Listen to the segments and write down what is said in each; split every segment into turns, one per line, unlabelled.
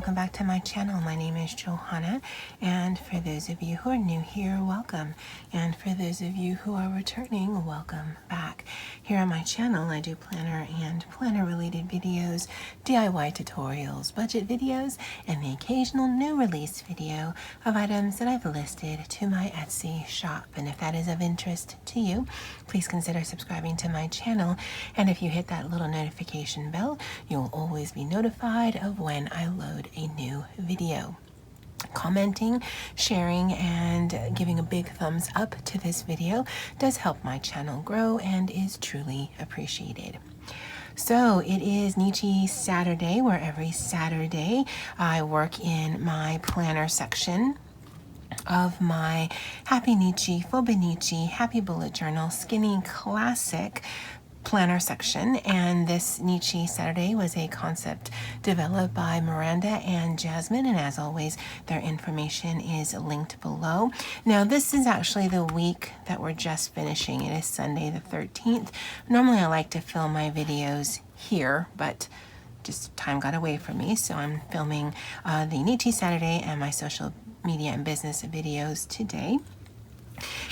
welcome back to my channel. My name is Johanna, and for those of you who are new here, welcome. And for those of you who are returning, welcome back. Here on my channel, I do planner and planner related videos, DIY tutorials, budget videos, and the occasional new release video of items that I've listed to my Etsy shop. And if that is of interest to you, please consider subscribing to my channel. And if you hit that little notification bell, you'll always be notified of when I load a new video. Commenting, sharing, and giving a big thumbs up to this video does help my channel grow and is truly appreciated. So it is Nichi Saturday, where every Saturday I work in my planner section of my Happynichi, Happynichi, Happy Bullet Journal Skinny Classic planner section. And this Nichi Saturday was a concept developed by Miranda and Jasmine, and as always their information is linked below. Now this is actually the week that we're just finishing. It is Sunday the 13th. Normally I like to film my videos here, but just time got away from me, so I'm filming the Nichi Saturday and my social media and business videos today.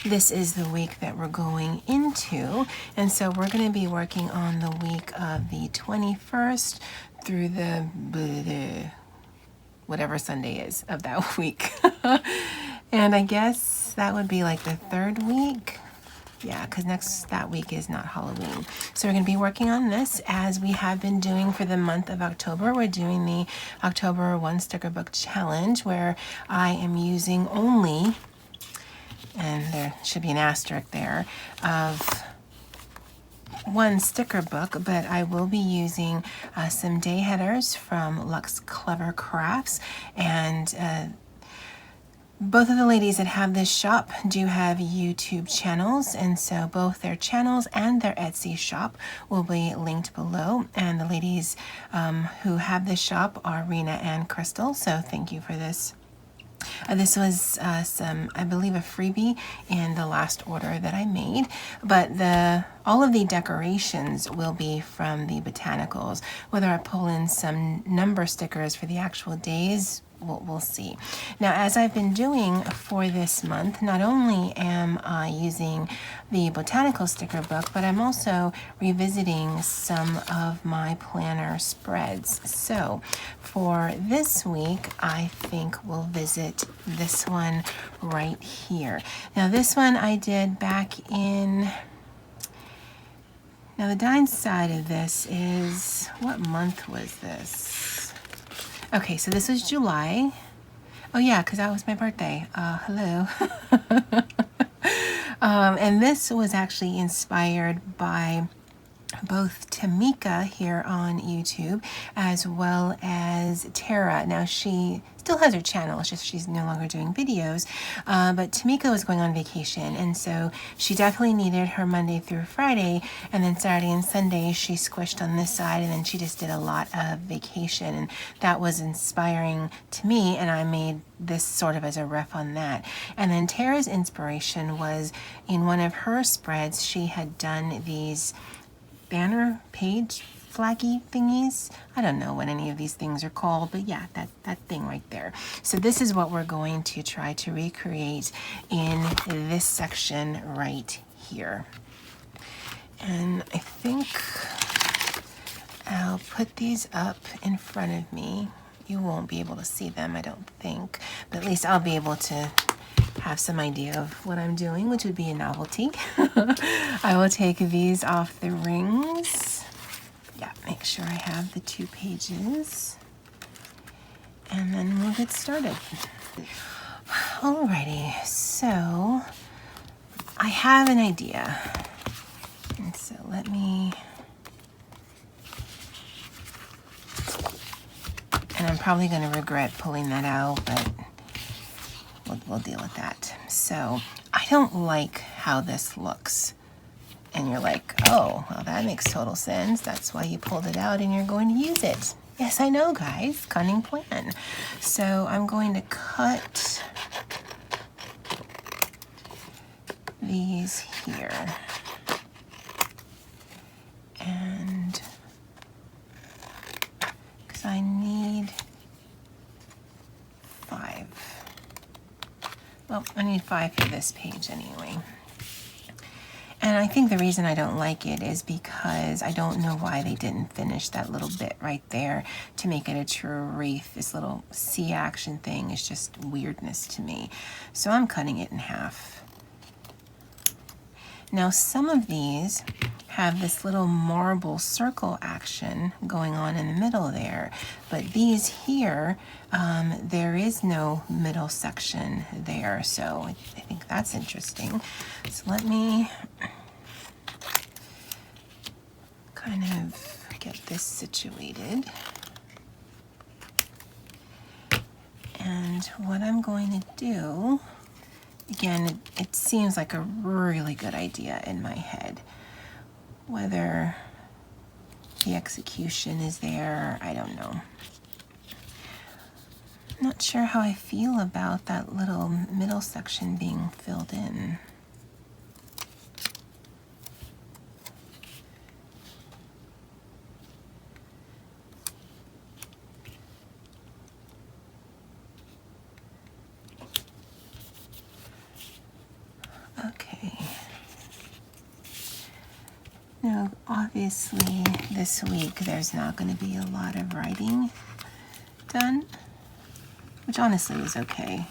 This is the week that we're going into, and so we're going to be working on the week of the 21st through the whatever Sunday is of that week. And I guess that would be like the third week. Yeah, because that week is not Halloween. So we're going to be working on this as we have been doing for the month of October. We're doing the October 1 Sticker Book Challenge, where I am using only, and there should be an asterisk there, of one sticker book, but I will be using some day headers from Luxe Clever Crafts, and both of the ladies that have this shop do have YouTube channels, and so both their channels and their Etsy shop will be linked below. And the ladies who have this shop are Rena and Crystal, so thank you for this. This was I believe, a freebie in the last order that I made, but all of the decorations will be from the botanicals. Whether I pull in some number stickers for the actual days, we'll see. Now, as I've been doing for this month, not only am I using the botanical sticker book, but I'm also revisiting some of my planner spreads. So for this week, I think we'll visit this one right here. Now this one I did back in, now the downside of this is, what month was this? Okay, so this was July. Oh yeah, because that was my birthday. Hello. And this was actually inspired by both Tamika here on YouTube as well as Tara. Now she still has her channel, it's just she's no longer doing videos, but Tamika was going on vacation, and so she definitely needed her Monday through Friday, and then Saturday and Sunday she squished on this side, and then she just did a lot of vacation, and that was inspiring to me, and I made this sort of as a ref on that. And then Tara's inspiration was in one of her spreads. She had done these banner page flaggy thingies. I don't know what any of these things are called, but yeah, that thing right there. So this is what we're going to try to recreate in this section right here. And I think I'll put these up in front of me. You won't be able to see them, I don't think, but at least I'll be able to have some idea of what I'm doing, which would be a novelty. I will take these off the rings. Yeah, make sure I have the 2 pages. And then we'll get started. Alrighty, so I have an idea. And so let me, and I'm probably going to regret pulling that out, but we'll deal with that. So I don't like how this looks. And you're like, oh, well, that makes total sense. That's why you pulled it out and you're going to use it. Yes, I know, guys. Cunning plan. So I'm going to cut these here. And because I need Well, I need 5 for this page anyway. And I think the reason I don't like it is because I don't know why they didn't finish that little bit right there to make it a true wreath. This little C action thing is just weirdness to me. So I'm cutting it in half. Now some of these have this little marble circle action going on in the middle there, but these here, there is no middle section there, so I think that's interesting. So let me kind of get this situated. And what I'm going to do, again, it seems like a really good idea in my head. Whether the execution is there, I don't know. Not sure how I feel about that little middle section being filled in. Okay. Now, obviously, this week there's not going to be a lot of writing done, which honestly is okay.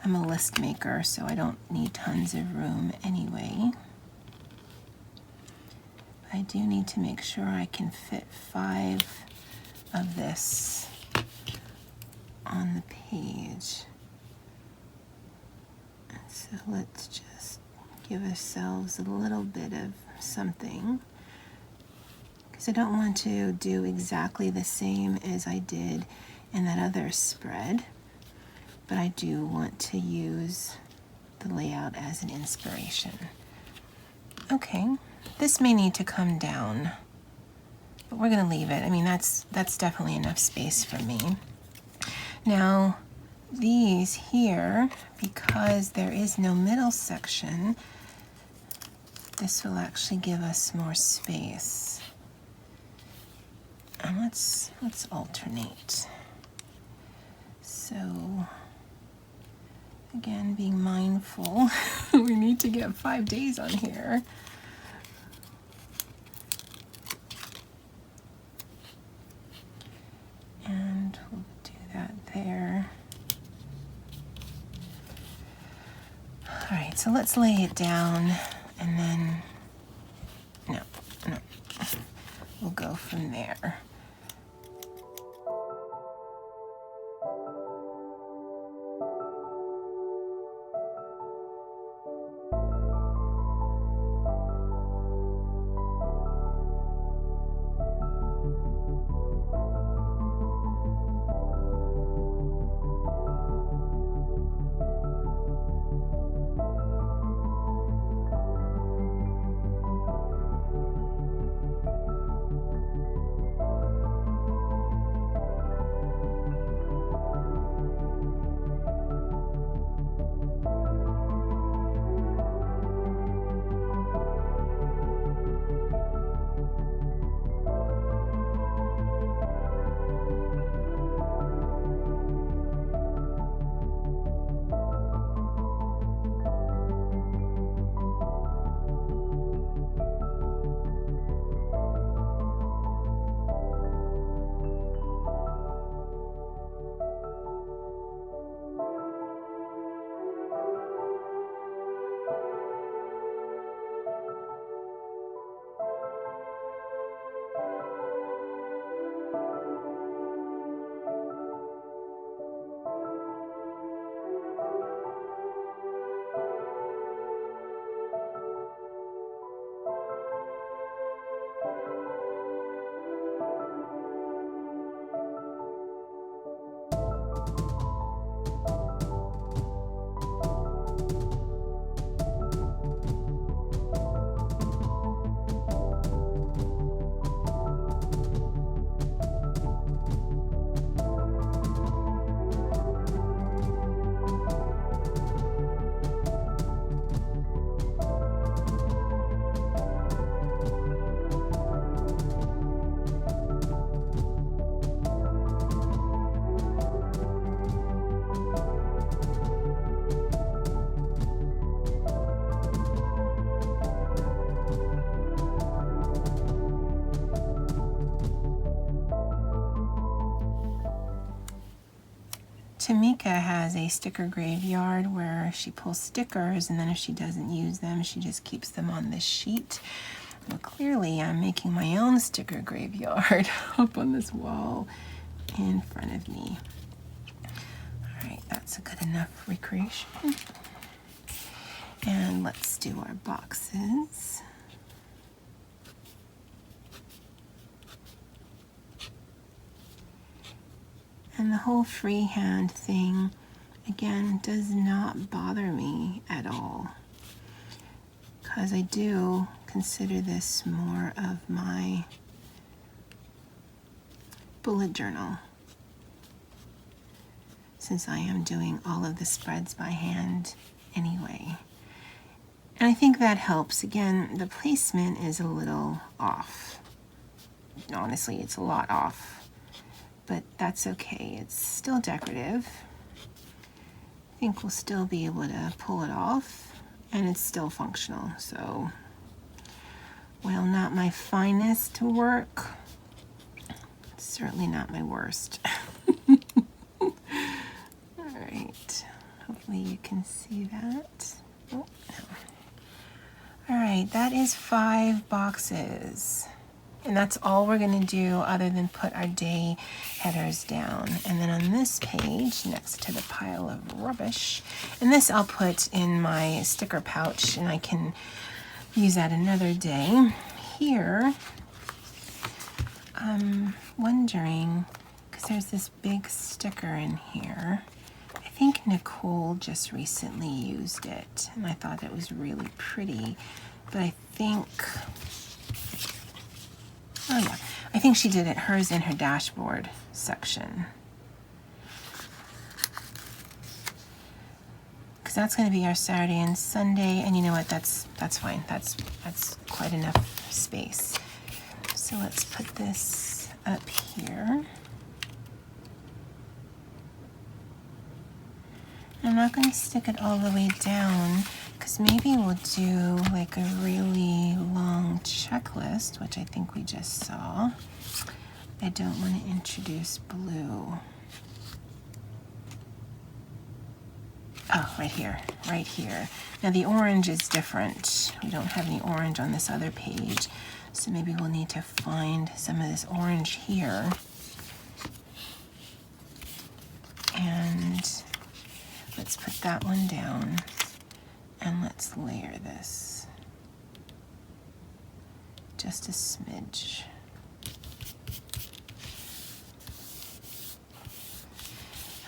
I'm a list maker, so I don't need tons of room anyway. I do need to make sure I can fit 5 of this on the page. So let's just give ourselves a little bit of something, because I don't want to do exactly the same as I did in that other spread, but I do want to use the layout as an inspiration. Okay, this may need to come down, but we're going to leave it. I mean, that's definitely enough space for me. Now, these here, because there is no middle section, this will actually give us more space. And let's alternate. So, again, being mindful, we need to get 5 days on here. And we'll do that there. All right, so let's lay it down, and then, no, we'll go from there. Tamika has a sticker graveyard where she pulls stickers, and then if she doesn't use them, she just keeps them on this sheet. Well, clearly I'm making my own sticker graveyard up on this wall in front of me. All right, that's a good enough recreation. And let's do our boxes. And the whole freehand thing, again, does not bother me at all, because I do consider this more of my bullet journal, since I am doing all of the spreads by hand anyway. And I think that helps. Again, the placement is a little off. Honestly, it's a lot off. But that's okay, it's still decorative. I think we'll still be able to pull it off, and it's still functional. So, while not my finest work, it's certainly not my worst. All right, hopefully you can see that. Oh, no. All right, that is 5 boxes. And that's all we're going to do other than put our day headers down. And then on this page, next to the pile of rubbish, and this I'll put in my sticker pouch, and I can use that another day. Here, I'm wondering, because there's this big sticker in here. I think Nicole just recently used it, and I thought it was really pretty. But I think... oh yeah, I think she did hers in her dashboard section. Because that's going to be our Saturday and Sunday, and you know what, that's fine. That's quite enough space. So let's put this up here. I'm not going to stick it all the way down, because maybe we'll do like a really long checklist, which I think we just saw. I don't want to introduce blue. Oh, right here, right here. Now the orange is different. We don't have any orange on this other page, so maybe we'll need to find some of this orange here. And let's put that one down, and let's layer this just a smidge.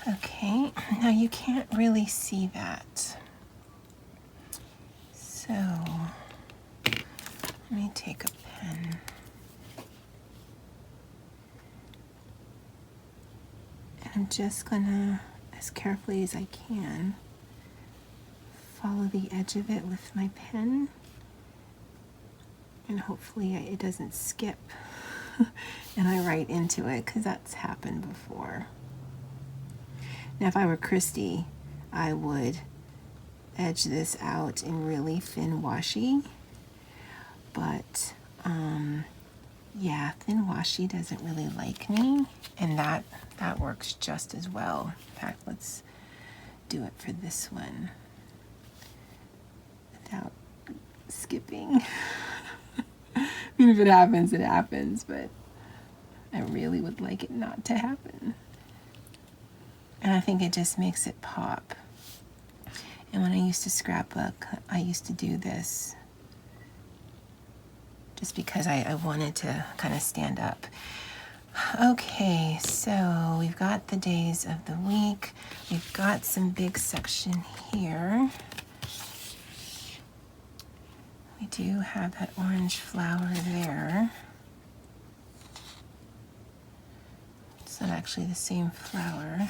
Okay, now you can't really see that. So let me take a pen. And I'm just gonna, as carefully as I can, follow the edge of it with my pen, and hopefully it doesn't skip and I write into it, because that's happened before. Now if I were Christy, I would edge this out in really thin washi, but yeah, thin washi doesn't really like me, and that works just as well. In fact, let's do it for this one without skipping. I mean, if it happens, it happens, but I really would like it not to happen. And I think it just makes it pop. And when I used to scrapbook, I used to do this just because I wanted to kind of stand up. Okay, so we've got the days of the week. We've got some big section here. We do have that orange flower there. It's not actually the same flower.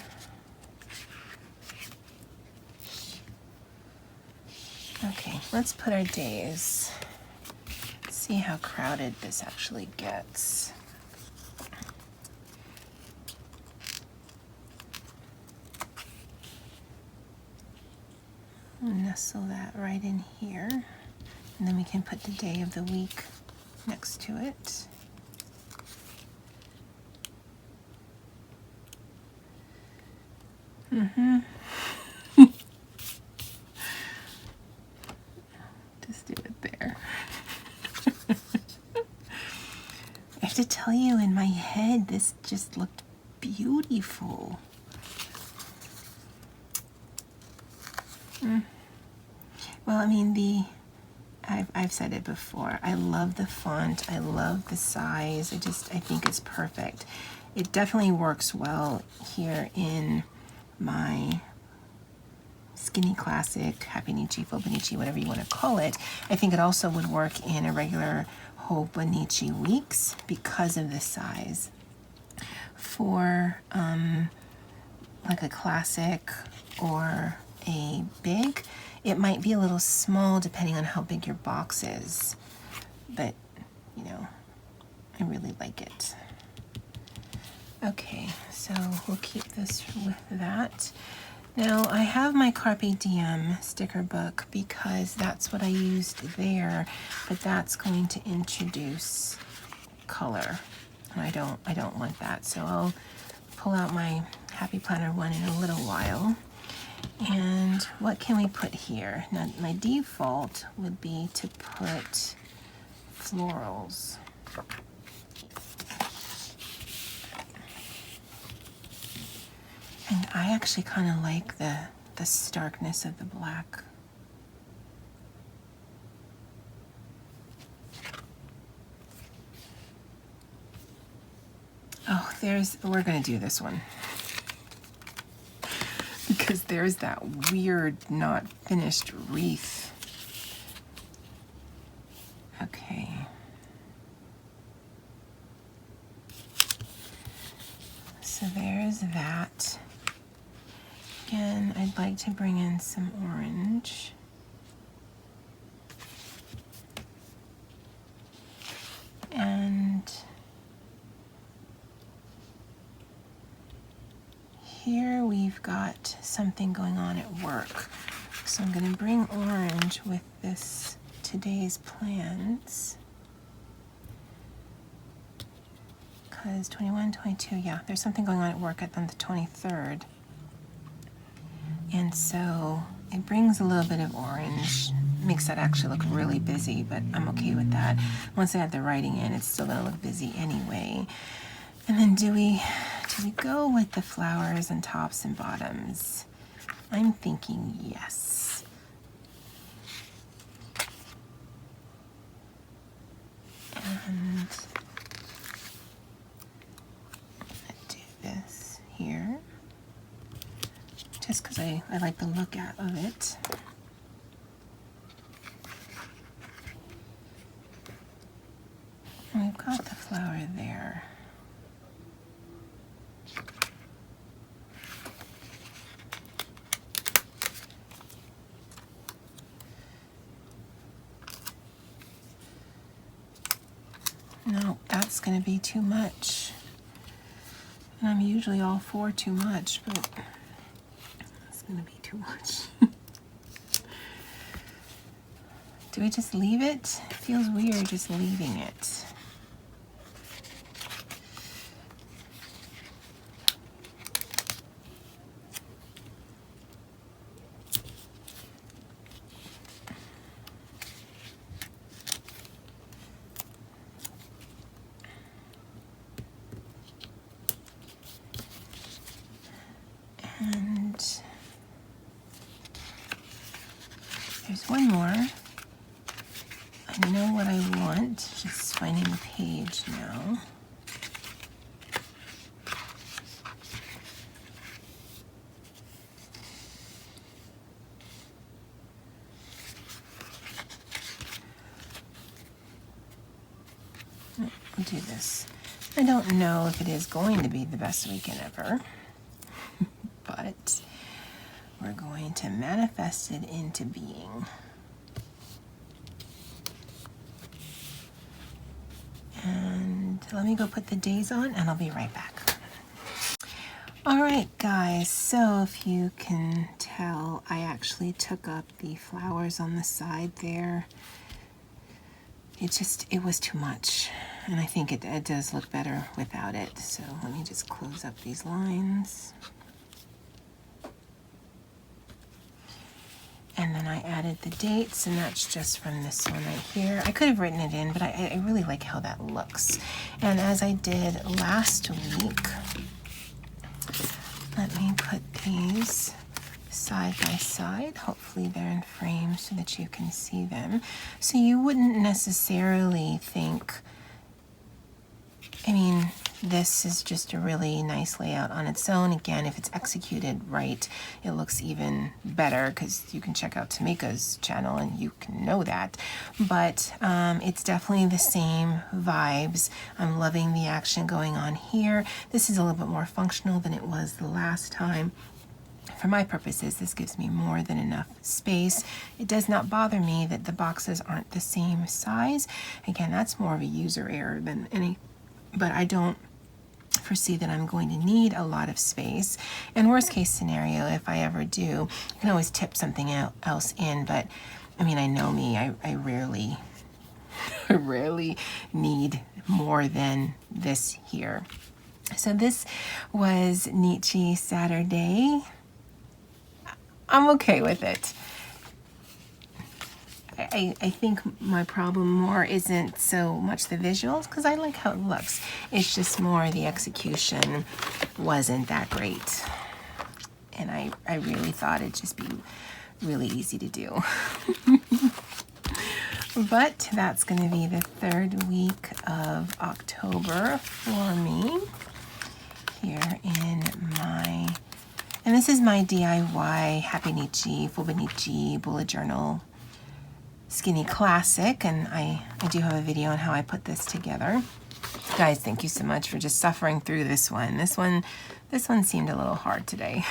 Okay, let's put our days. Let's see how crowded this actually gets. I'll nestle that right in here, and then we can put the day of the week next to it. Just do it there. I have to tell you, in my head, this just looked beautiful. Well, I mean, I've said it before. I love the font. I love the size. I think it's perfect. It definitely works well here in my Skinny Classic, Happynichi, Happynichi, whatever you want to call it. I think it also would work in a regular Happynichi Weeks because of the size. For like a classic or a big, it might be a little small depending on how big your box is, but you know, I really like it. Okay, so we'll keep this with that. Now I have my Carpe Diem sticker book because that's what I used there, but that's going to introduce color, and I don't want that. So I'll pull out my Happy Planner one in a little while. And what can we put here? Now my default would be to put florals. And I actually kind of like the starkness of the black. Oh, we're gonna do this one. Because there's that weird not finished wreath. Okay. So there's that. Again, I'd like to bring in some orange. And here we've got something going on at work. So I'm going to bring orange with this today's plans. Because 21, 22, yeah, there's something going on at work on the 23rd. And so it brings a little bit of orange, makes that actually look really busy, but I'm okay with that. Once I have the writing in, it's still gonna look busy anyway. And then do we go with the flowers and tops and bottoms? I'm thinking yes. And let's do this here. Just because I like the look of it. And we've got the flower there. No, that's going to be too much. And I'm usually all for too much, but it's going to be too much. Do we just leave it? It feels weird just leaving it. And there's one more. I know what I want, just finding the page now. We'll do this. I don't know if it is going to be the best weekend ever, but we're going to manifest it into being. And let me go put the days on and I'll be right back. All right, guys, so if you can tell, I actually took up the flowers on the side there. It was too much, and I think it does look better without it. So let me just close up these lines. And then I added the dates, and that's just from this one right here. I could have written it in, but I really like how that looks. And as I did last week, let me put these side by side. Hopefully they're in frame so that you can see them. So you wouldn't necessarily think, I mean, this is just a really nice layout on its own. Again, if it's executed right, it looks even better because you can check out Tamika's channel and you can know that. But it's definitely the same vibes. I'm loving the action going on here. This is a little bit more functional than it was the last time. For my purposes, this gives me more than enough space. It does not bother me that the boxes aren't the same size. Again, that's more of a user error than any, but I don't foresee that I'm going to need a lot of space. And worst case scenario, if I ever do, you can always tip something else in, but I mean, I know me, I rarely need more than this here. So this was Nichisaturday. I'm okay with it. I think my problem more isn't so much the visuals, because I like how it looks. It's just more the execution wasn't that great. And I really thought it'd just be really easy to do. But that's going to be the third week of October for me here in my, and this is my DIY Happynichi, Happynichi bullet journal skinny classic, and I do have a video on how I put this together. Guys, thank you so much for just suffering through this one. This one seemed a little hard today.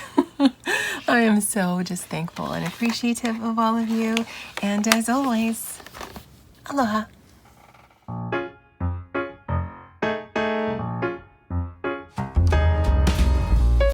I am so just thankful and appreciative of all of you, and as always, aloha.